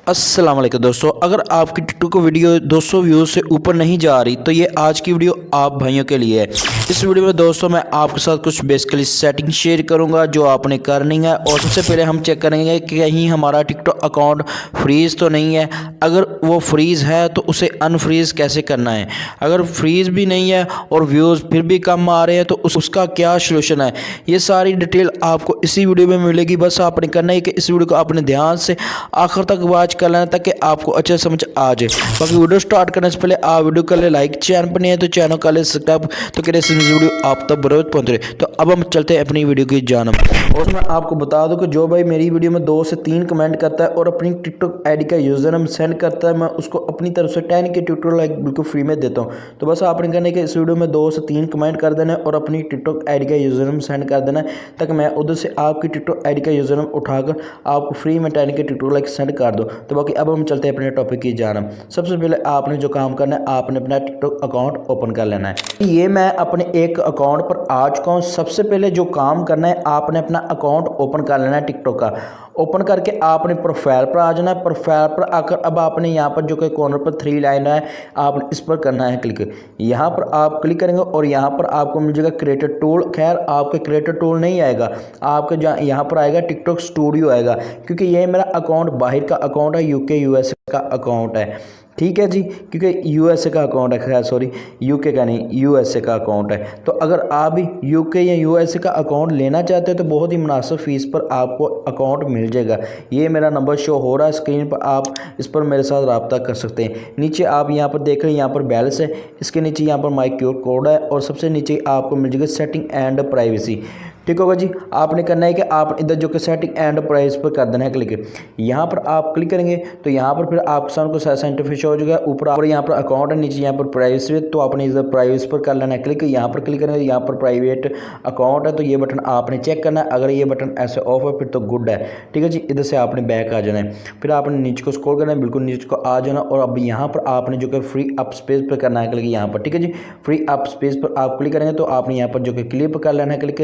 अस्सलाम वालेकुम दोस्तों, अगर आपकी टिकटॉक को वीडियो 200 व्यूज़ से ऊपर नहीं जा रही तो ये आज की वीडियो आप भाइयों के लिए है। इस वीडियो में दोस्तों मैं आपके साथ कुछ बेसिकली सेटिंग शेयर करूंगा जो आपने करनी है। और सबसे पहले हम चेक करेंगे कि कहीं हमारा टिकटॉक अकाउंट फ्रीज़ तो नहीं है। अगर वो फ्रीज़ है तो उसे अनफ्रीज़ कैसे करना है। अगर फ्रीज़ भी नहीं है और व्यूज़ फिर भी कम आ रहे हैं तो उसका क्या सोल्यूशन है, ये सारी डिटेल आपको इसी वीडियो में मिलेगी। बस आपने करना है कि इस वीडियो को आपने ध्यान से आखिर तक वॉच कर लेना ताकि आपको अच्छे समझ आ जाए। बाकी वीडियो स्टार्ट करने से पहले आप वीडियो कर ले लाइक, चैनल पर नहीं है तो चैनल कर ले सब्सक्राइब, तो कि वीडियो आप तक बरोबर पहुंच रहे। तो अब हम चलते हैं अपनी वीडियो की जानब। और मैं आपको बता दूं कि जो भाई मेरी वीडियो में 2 से 3 कमेंट करता है और अपनी टिकटॉक आईडी का यूजर नेम सेंड करता है, मैं उसको अपनी तरफ से 10 के ट्यूटोरियल लाइक बिल्कुल फ्री में देता हूँ। तो बस आपने करना है कि इस वीडियो में 2 से 3 कमेंट कर देना है और अपनी टिकटॉक आईडी का यूजर नेम सेंड कर देना है ताकि मैं उधर से आपकी टिकटॉक आईडी का यूजर नेम उठाकर आपको फ्री में 10 के ट्यूटोरियल लाइक सेंड कर दो। तो बाकी अब हम चलते हैं अपने टॉपिक की जानब। सबसे पहले आपने जो काम करना है, आपने अपना टिकटॉक अकाउंट ओपन कर लेना है। ये मैं अपने एक अकाउंट पर आ चुका हूँ। सबसे पहले जो काम करना है, आपने अपना अकाउंट ओपन कर लेना है टिकटॉक का। ओपन करके आपने प्रोफाइल पर आ जाना है। प्रोफाइल पर आकर अब आपने यहाँ पर जो कि कॉर्नर पर 3 लाइन है, आपने इस पर करना है क्लिक। यहाँ पर आप क्लिक करेंगे और यहाँ पर आपको मिल जाएगा क्रिएटर टूल। खैर आपके क्रिएटर टूल नहीं आएगा, आपके यहाँ पर आएगा टिकटॉक स्टूडियो आएगा, क्योंकि ये मेरा अकाउंट बाहर का अकाउंट है, यूके यूएस का अकाउंट है। ठीक है जी, क्योंकि यूएसए का अकाउंट है, खैर सॉरी यूके का नहीं, यूएसए का अकाउंट है। तो अगर आप भी यूके या यूएसए का अकाउंट लेना चाहते हो तो बहुत ही मुनासिब फीस पर आपको अकाउंट मिल जाएगा। ये मेरा नंबर शो हो रहा है स्क्रीन पर, आप इस पर मेरे साथ रब्ता कर सकते हैं। नीचे आप यहाँ पर देख रहे हैं, यहाँ पर बैलेंस है, इसके नीचे यहाँ पर माई क्यूआर कोड है और सबसे नीचे आपको मिल जाएगा सेटिंग एंड प्राइवेसी। ठीक होगा जी। आपने करना है कि आप इधर जो कि सेटिंग एंड प्राइस पर कर देना है क्लिक। यहाँ पर आप क्लिक करेंगे तो यहाँ पर फिर आपके सामने कुछ ऐसा इंटरफेस हो जाएगा। ऊपर यहाँ पर अकाउंट है, नीचे यहाँ पर प्राइवेसी है, तो आपने इधर प्राइवेसी पर कर लेना है क्लिक। यहाँ पर क्लिक करेंगे, यहाँ पर प्राइवेट अकाउंट है तो ये बटन आपने चेक करना है। अगर ये बटन ऐसे ऑफ है फिर तो गुड है। ठीक है जी। इधर से आपने बैक आ जाना है, फिर आपने नीचे को स्क्रॉल करना है, बिल्कुल नीचे को आ जाना। और अब यहाँ पर आपने जो कि फ्री अप स्पेस पर करना है क्लिक यहाँ पर। ठीक है जी। फ्री अप स्पेस पर आप क्लिक करेंगे तो आपने यहाँ पर जो कि क्लियर पर कर लेना है क्लिक।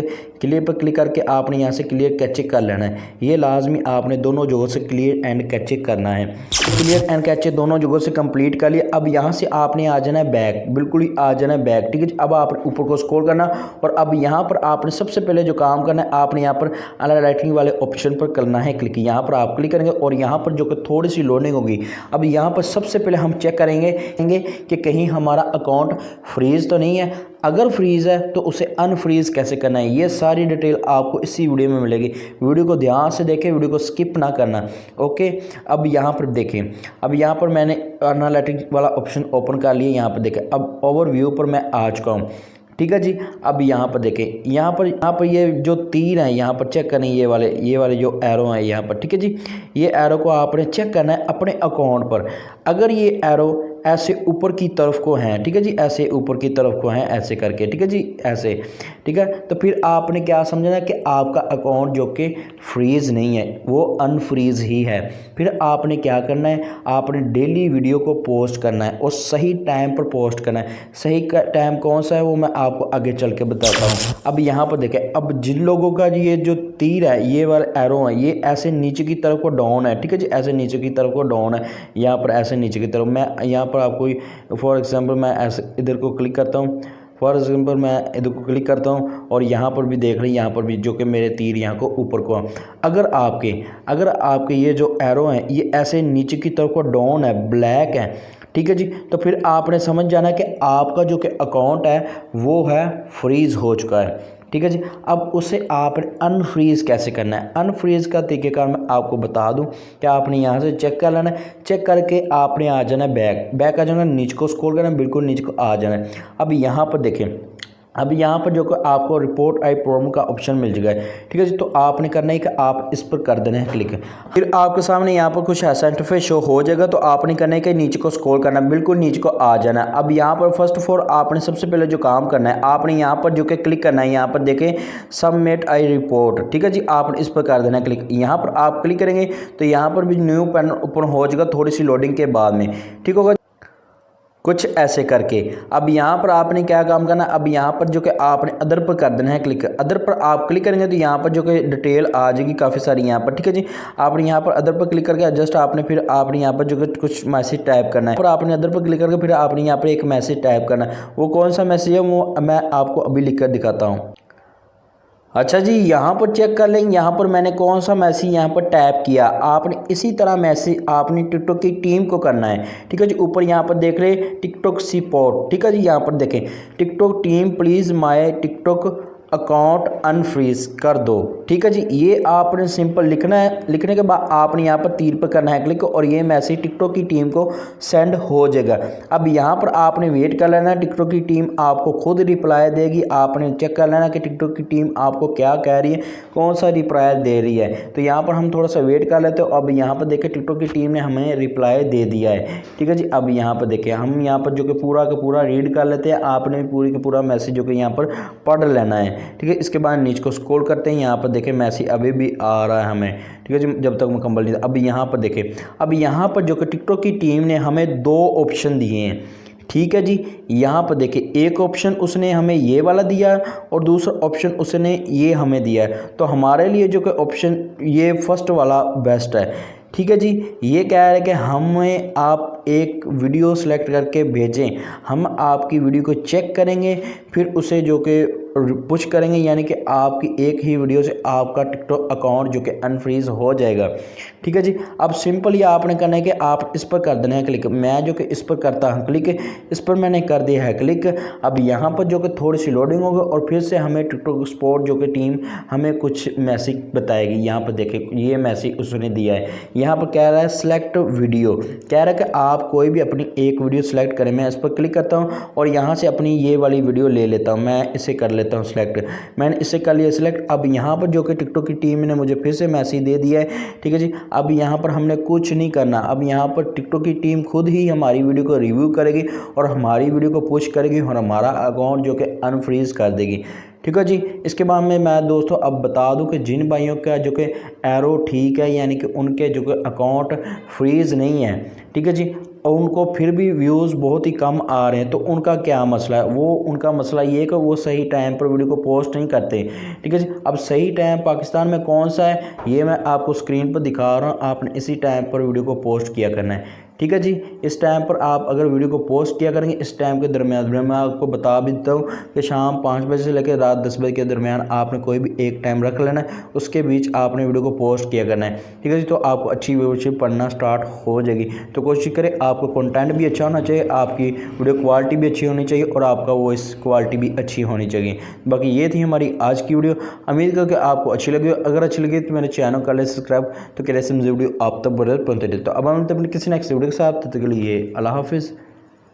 क्लियर पर क्लिक करके आपने यहाँ से क्लियर कैचे कर लेना है। ये लाजमी आपने दोनों जगहों से क्लियर एंड कैचे करना है। क्लियर एंड कैचे दोनों जगहों से कंप्लीट कर लिया। अब यहाँ से आपने आ जाना है बैक, बिल्कुल ही आ जाना है बैक। ठीक है। अब आप ऊपर को स्क्रॉल करना और अब यहाँ पर आपने सबसे पहले जो काम करना है, आपने यहाँ पर राइटिंग वाले ऑप्शन पर करना है क्लिक। यहाँ पर आप क्लिक करेंगे और यहाँ पर जो कि थोड़ी सी लोडिंग होगी। अब यहाँ पर सबसे पहले हम चेक करेंगे कि कहीं हमारा अकाउंट फ्रीज तो नहीं है। अगर फ्रीज़ है तो उसे अनफ्रीज़ कैसे करना है, ये सारी डिटेल आपको इसी वीडियो में मिलेगी। वीडियो को ध्यान से देखें, वीडियो को स्किप ना करना। ओके। अब यहाँ पर देखें, अब यहाँ पर मैंने एनालिटिक्स वाला ऑप्शन ओपन कर लिया। यहाँ पर देखें, अब ओवरव्यू पर मैं आ चुका हूँ। ठीक है जी। अब यहाँ पर देखें, यहाँ पर ये जो तीर हैं यहाँ पर चेक करें, ये वाले जो एरो हैं यहाँ पर। ठीक है जी। ये एरो को आपने चेक करना है अपने अकाउंट पर। अगर ये एरो ऐसे ऊपर की तरफ को हैं, ठीक है जी, ऐसे ऊपर की तरफ को हैं ऐसे करके, ठीक है जी, ऐसे। ठीक है। तो फिर आपने क्या समझना है कि आपका अकाउंट जो कि फ्रीज नहीं है, वो अनफ्रीज ही है। फिर आपने क्या करना है, आपने डेली वीडियो को पोस्ट करना है और सही टाइम पर पोस्ट करना है। सही टाइम कौन सा है वो मैं आपको आगे चल के बताता हूँ। अब यहाँ पर देखें, अब जिन लोगों का ये जो तीर है, ये वाला एरो है, ये ऐसे नीचे की तरफ को डाउन है। ठीक है जी, ऐसे नीचे की तरफ को डाउन है, यहाँ पर ऐसे नीचे की तरफ। मैं यहाँ पर आपको फॉर एग्जांपल मैं ऐसे इधर को क्लिक करता हूँ, फॉर एग्जांपल मैं इधर को क्लिक करता हूँ और यहाँ पर भी देख रहे हैं, यहाँ पर भी जो कि मेरे तीर यहाँ को ऊपर को। अगर आपके ये जो एरो हैं ये ऐसे नीचे की तरफ को डाउन है, ब्लैक है, ठीक है जी, तो फिर आपने समझ जाना कि आपका जो कि अकाउंट है वो है फ्रीज हो चुका है। ठीक है जी। अब उसे आपने अनफ्रीज़ कैसे करना है, अनफ्रीज़ का तरीक़ेकार मैं आपको बता दूं कि आपने यहाँ से चेक कर लेना है। चेक करके आपने आ जाना है बैक आ जाना, नीचे को स्क्रॉल करना, बिल्कुल नीचे को आ जाना है। अब यहाँ पर देखें, अब यहाँ पर जो कि आपको रिपोर्ट आई प्रॉब्लम का ऑप्शन मिल जाएगा। ठीक है जी। तो आपने करना है कि आप इस पर कर देना है क्लिक। फिर आपके सामने यहाँ पर कुछ ऐसा इंटरफेस शो हो जाएगा। तो आपने करना है कि नीचे को स्क्रॉल करना, बिल्कुल नीचे को आ जाना है। अब यहाँ पर फर्स्ट ऑफ ऑल आपने सबसे पहले जो काम करना है, आपने यहाँ पर जो कि क्लिक करना है, यहाँ पर देखें सबमिट आई रिपोर्ट। ठीक है जी। आपने इस पर कर देना है क्लिक। यहाँ पर आप क्लिक करेंगे तो यहाँ पर भी न्यू पैनल ओपन हो जाएगा थोड़ी सी लोडिंग के बाद में। ठीक होगा। कुछ ऐसे करके। अब यहाँ पर आपने क्या काम करना है, अब यहाँ पर जो कि आपने अदर पर कर देना है क्लिक। अदर पर आप क्लिक करेंगे तो यहाँ पर जो कि डिटेल आ जाएगी काफ़ी सारी यहाँ पर, ठीक है जी। आपने यहाँ पर अदर पर क्लिक करके जस्ट आपने फिर आपने यहाँ पर जो कि कुछ मैसेज टाइप करना है, और आपने अदर पर क्लिक करके फिर आपने यहाँ पर एक मैसेज टाइप करना है। वो कौन सा मैसेज है वो मैं आपको अभी लिख कर दिखाता हूँ। अच्छा जी, यहाँ पर चेक कर लेंगे यहाँ पर मैंने कौन सा मैसेज यहाँ पर टैप किया। आपने इसी तरह मैसेज आपने टिकटॉक की टीम को करना है, ठीक है जी। ऊपर यहाँ पर देख रहे टिकटॉक सपोर्ट, ठीक है जी। यहाँ पर देखें TikTok team please my TikTok account unfreeze कर दो, ठीक है जी। ये आपने सिंपल लिखना है। लिखने के बाद आपने यहाँ पर तीर पर करना है क्लिक, और ये मैसेज टिकटॉक की टीम को सेंड हो जाएगा। अब यहाँ पर आपने वेट कर लेना है, टिकटॉक की टीम आपको खुद रिप्लाई देगी। आपने चेक कर लेना कि टिकटॉक की टीम आपको क्या कह रही है, कौन सा रिप्लाई दे रही है। तो यहाँ पर हम थोड़ा सा वेट कर लेते हो। अब यहाँ पर देखें टिकटॉक की टीम ने हमें रिप्लाई दे दिया है, ठीक है जी। अब यहाँ पर देखें हम यहाँ पर जो कि पूरा का पूरा रीड कर लेते हैं। आपने पूरी का पूरा मैसेज जो कि यहाँ पर पढ़ लेना है, ठीक है। इसके बाद नीचे को स्क्रॉल करते हैं। यहाँ पर देखें मैसेज अभी भी आ रहा है हमें, ठीक है जी, जब तक मुकम्मल नहीं। अब यहाँ पर देखें, अब यहाँ पर जो कि टिकटॉक की टीम ने हमें 2 ऑप्शन दिए हैं, ठीक है जी। यहाँ पर देखिए एक ऑप्शन उसने हमें ये वाला दिया और दूसरा ऑप्शन उसने ये हमें दिया है। तो हमारे लिए जो कि ऑप्शन ये फर्स्ट वाला बेस्ट है, ठीक है जी। ये कह रहे हैं कि हमें आप एक वीडियो सेलेक्ट करके भेजें, हम आपकी वीडियो को चेक करेंगे, फिर उसे जो कि पुश करेंगे, यानी कि आपकी एक ही वीडियो से आपका टिकटॉक अकाउंट जो कि अनफ्रीज हो जाएगा, ठीक है जी। अब सिंपल ये आपने करना है कि आप इस पर कर देना है क्लिक। मैं जो कि इस पर करता हूँ क्लिक, इस पर मैंने कर दिया है क्लिक। अब यहाँ पर जो कि थोड़ी सी लोडिंग होगी और फिर से हमें टिकटॉक सपोर्ट जो कि टीम हमें कुछ मैसेज बताएगी। यहाँ पर देखिए ये मैसेज उसने दिया है। यहाँ पर कह रहा है सिलेक्ट वीडियो, कह रहा है कि आप कोई भी अपनी एक वीडियो सेलेक्ट करें। मैं इस पर क्लिक करता हूँ और यहाँ से अपनी ये वाली वीडियो ले लेता हूँ। मैं इसे कर लेता हूँ सिलेक्ट, मैंने इसे कर लिया सिलेक्ट। अब यहाँ पर जो कि टिकटॉक की टीम ने मुझे फिर से मैसेज दे दिया है, ठीक है जी। अब यहाँ पर हमने कुछ नहीं करना। अब यहाँ पर टिकटॉक की टीम खुद ही हमारी वीडियो को रिव्यू करेगी और हमारी वीडियो को पुश करेगी और हमारा अकाउंट जो कि अनफ्रीज कर देगी, ठीक है जी। इसके बाद में मैं दोस्तों अब बता दूं कि जिन भाइयों का जो कि एरो ठीक है, यानी कि उनके जो कि अकाउंट फ्रीज़ नहीं है, ठीक है जी, और उनको फिर भी व्यूज़ बहुत ही कम आ रहे हैं, तो उनका क्या मसला है। वो उनका मसला ये है कि वो सही टाइम पर वीडियो को पोस्ट नहीं करते, ठीक है जी। अब सही टाइम पाकिस्तान में कौन सा है ये मैं आपको स्क्रीन पर दिखा रहा हूँ। आपने इसी टाइम पर वीडियो को पोस्ट किया करना है, ठीक है जी। इस टाइम पर आप अगर वीडियो को पोस्ट किया करेंगे, इस टाइम के दरमियान मैं आपको बता भी देता हूँ कि शाम 5 बजे से लेकर रात 10 बजे के दरमियान आपने कोई भी एक टाइम रख लेना है, उसके बीच आपने वीडियो को पोस्ट किया करना है, ठीक है जी। तो आपको अच्छी व्यूअरशिप पढ़ना स्टार्ट हो जाएगी। तो कोशिश करें आपको कंटेंट भी अच्छा होना चाहिए, आपकी वीडियो क्वालिटी भी अच्छी होनी चाहिए और आपका वॉइस क्वालिटी भी अच्छी होनी चाहिए। बाकी ये थी हमारी आज की वीडियो, उम्मीद करके आपको अच्छी लगी। अगर अच्छी लगी तो मेरे चैनल कर ले सब्सक्राइब, तो कैसे वीडियो आप तक बरकरार पहुँचते। तो अब हम अपने किसी नेक्स्ट वीडियो के साथ, तब तक के लिए अल्लाह हाफिज़।